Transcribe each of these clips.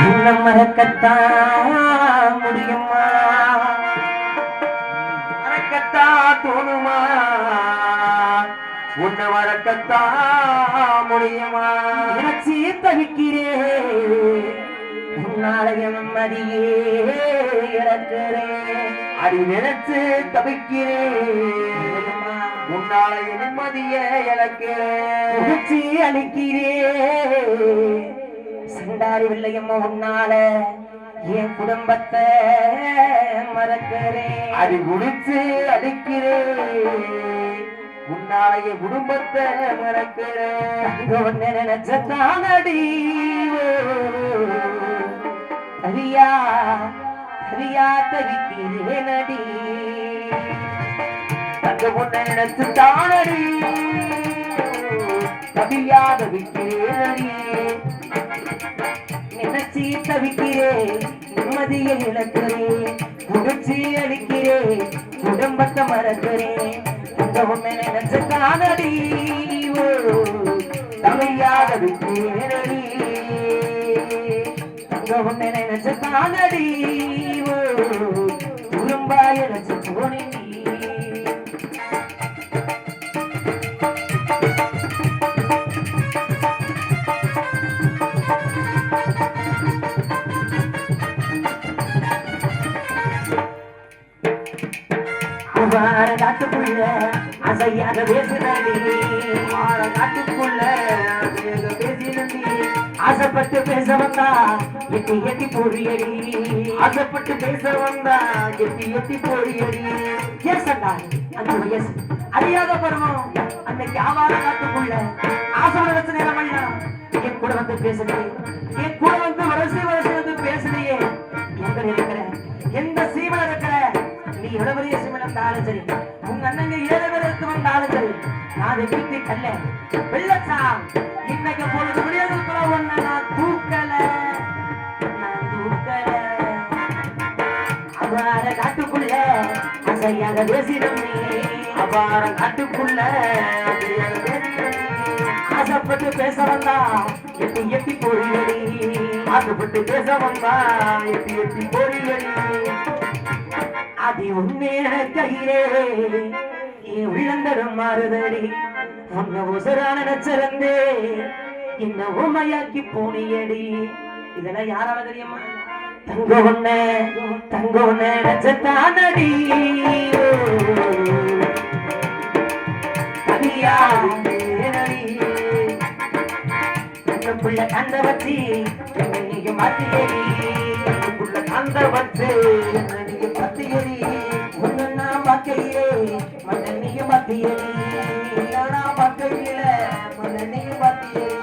இன்னும் மறக்கத்தான் முடியுமா மறக்கத்தான் தோணுமா உன்னை மறக்கத்தான் முடியுமா நினைச்சி தவிக்கிறேன் உன்னாலய நிம்மதியே இழக்கிறேன் அடி நினைச்சு தவிக்கிறேன் உன்னாலய நிம்மதியே இழக்கிறேன் அழிக்கிறேன் சண்டாரி வில்லையம்மா உன்னால என் குடும்பத்தை மறக்கிறேன் அடி குடிச்சு அழிக்கிறேன் உன்னாலய குடும்பத்தை மறக்கிறேன் நினைச்சதானடி சரியா சரியா தவிக்கிறேனடி தங்க பொண்ணை நினைச்சுதானடி தவியா தவிக்கிறேனடி நினைச்சி தவிக்கிறேன் நிம்மதியை இழக்கிறேன் குடிச்சி அடிக்கிறேன் குடும்பத்தை மறக்கிறேன் இந்த உன்னை நினைச்ச காணடி தவியாக விட்டேனடி இந்த உன்னை நினைச்ச காணடி குடும்பா இழைச்சு போனி காட்டுக்குள்ள அசையாக பேசுனடி காட்டுக்குள்ள பேசினி ஆசைப்பட்டு பேச வந்தா எட்டி எட்டி போறியடி ஆசைப்பட்டு பேச வந்தா எட்டி எட்டி போறியடி ஏசண்டா அந்த வயசு அறியாத பருவம் அன்னைக்கு ஆவார காட்டுக்குள்ள ஆசை வச்ச நேரம் என் கூட வந்து பேசுறியே என் கூட வந்து வரிசை வரிசை வந்து பேசுறியே எங்க இருக்கிற எந்த சீமனை இருக்கிற நீ எவ்வளவு சீமனை இருந்தாலும் சரி உங்க அண்ணங்க 7 பேர் எடுத்து வந்தாலும் சரி நான் வீட்டு கல்ல வெள்ளச்சா இன்னைக்கு பொழுது முடியாதுக்குள்ள ஒன்ன நான் தூக்கல அவ்வாற காட்டுக்குள்ள அசையாக பேசினமே அவ்வாற காட்டுக்குள்ள ஆசைப்பட்டு பேச வந்தா எட்டி எட்டி போறியடி ஆசைப்பட்டு பேச வந்தா எட்டி எட்டி போறியடி அதி உன்னே கையிலே உள்ளந்தரும் மாறுதடி உன்ன உசரான நச்சரந்தே இந்த உண்மையாக்கி போனியடி இதெல்லாம் யாரால தெரியுமா தங்க ஒண்ண நச்சத்தானடி புள்ள கந்த வச்சு நீங்க மாத்தியடி புள்ள கந்த வச்சு நீங்க பத்தியடி ஒன்னு நான் பார்க்கையிலே மண்ணெண்ணிக்கு மாத்தியடி நான் பார்க்கையில மண்ணெண்ணிக்கு மாத்தியடி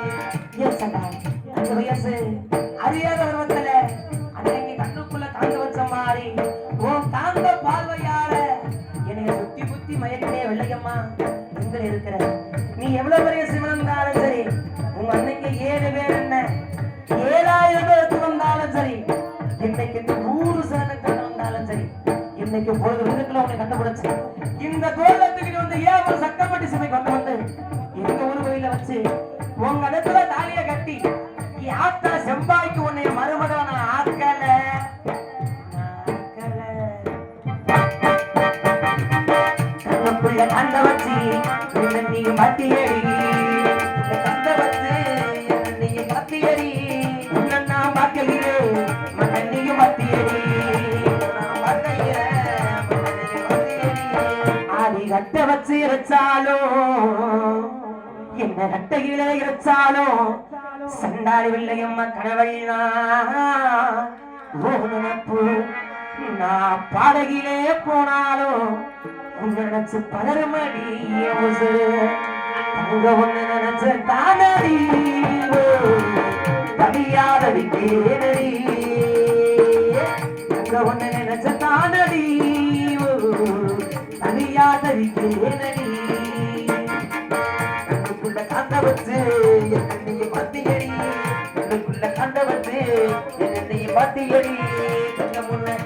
ஏசண்டா அந்த வயசு அறியாத பருவத்துல அன்னைக்கு கண்ணுக்குள்ள காந்த வச்ச மாதிரி உன் காந்த பார்வையால என்னைய சுத்தி புத்தி மயக்கனே வெள்ளையம்மா எங்க இருக்கிற நீ எவ்வளவு பெரிய சிவனந்தாலும் சரி உங்க அன்னைக்கு 7 பேர் என்ன 7000 பேருக்கு வந்தாலும் சரி இன்னைக்கு 100 சனக்கு வந்தாலும் சரி இன்னைக்கு பொழுது விதத்துல உன்னை கண்டுபிடிச்சு இந்த கோலத்துக்கு வந்து ஏன் ஒரு சட்டப்பட்டி சபை கொண்டு வந்து எங்க ஊர் கோயில வச்சு உங்க இடத்துல தாலிய கட்டி ஆத்தா செம்பாய்க்கு உன்னை மருமகன ஆக்கல கண்ணுக்குள்ள கண்ட வச்சு நீங்க மாட்டியடி கண்ட வச்சு நீங்க மாத்தியடி உன்ன நான் பார்க்கலையே மண்ணெண்ணிக்கு மாத்தியடி ஆதி கட்ட வச்சு இறைச்சாலும் என்ன கட்டையில இறைச்சாலும் சண்டாளி வில்லையம்மா கனவழினா நினைப்பு நான் பாடகிலே போனாலும் உன்னை நினைச்சு பலருமடி அங்க ஒண்ணு நினைச்ச தானடி தவியாதடி கேனடி அங்க ஒண்ணு நினைச்ச தானடி தவியாதடி கேனடி கண்ணுக்குள்ள காந்த வச்சு என்னைய மாத்தியடி கண்ணுக்குள்ள காந்த வச்சு என்னைய மாத்தியடி தங்க முன்ன